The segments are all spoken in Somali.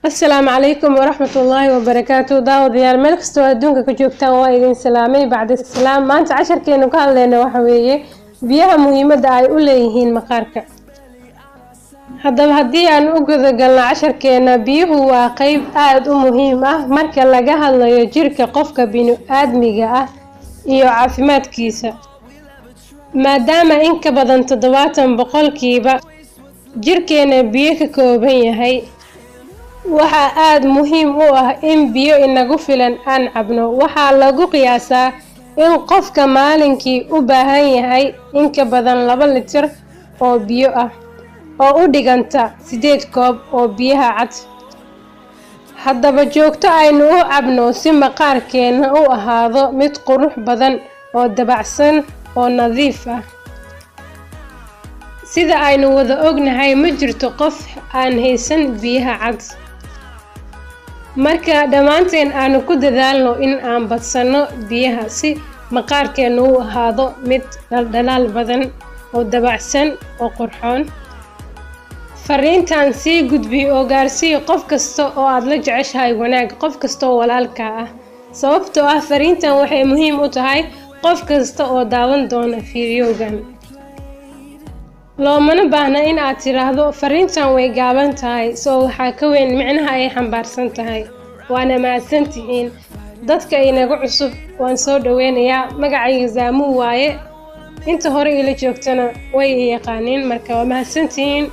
السلام عليكم ورحمة الله وبركاته. داوديال meel kasta oo adduunka ka joogtaan waa idin salaamay bacda salaam. maanta casharkeenu ka hadlayna waxa weeye biyaha muhiimadda ay u leeyihiin maqaarka. haddaba haddii aan u guda galno casharkeena, biyuhu waa qayb aad u muhiim ah marka laga hadlayo jirka qofka bini'aadmiga ah iyo caafimaadkiisa, maadaama in ka badan 70% jirkeena biyo ka kooban yahay. waxaa aad muhiim u ah in biyo inagu filan aan cabno. waxaa lagu qiyaasaa in qofka maalinkii u baahan yahay in ka badan 2 litir oo biyo ah, oo u dhiganta 8 koob oo biyaha cad. haddaba joogto aynu u cabno si maqaarkeena u ahaado mid qurux badan oo dabacsan oo nadiif ah. sida aynu wada ognahay, ma jirto qof aan haysan biyaha cad. marka dhammaanteen aanu ku dadaalno in aan badsano biyaha si maqaarkeenu u ahaado mid dhaldhalaal badan oo dabacsan oo qurxoon. fariintan sii gudbi oo gaarsii qof kasta oo aad la jeceshahay wanaag, qof kasta oo walaalka ah, sababtoo ah fariintan waxay muhiim u tahay qof kasta oo daawan doona fiidiyowgan. loomana baahna in aad tiraahdo fariintan way gaaban tahay, soo waxaa ka weyn micnaha ay xambaarsan tahay. waana mahadsantihiin. dadka inaga cusub waan soo dhaweynayaa. magacayga Zaamuu waaye, inta hore ila joogtana way i yaqaaniin, marka waa mahadsantihiin.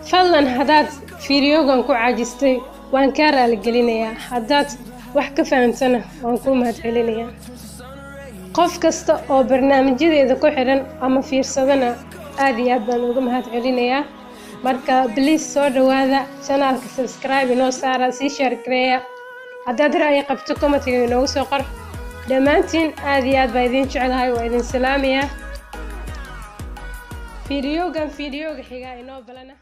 fadlan haddaad fiidiyowgan ku caajistay waan kaa raaligelinayaa, haddaad wax ka fahamtana waan ku mahadcelinayaa. qof kasta oo barnaamijyadeeda ku xiran ama fiirsadana aad iyo aad baan uga mahadcelinayaa. marka please soo dhawaada, channelka subscribe inoo saara, sii share gareeya. haddaad ra'yi qabto commentiga inoogu soo qor. dhammaantiin aad iyo aad baa idin jecelahay, waa idin salaamayaa. fiidiyowga xiga inoo balana.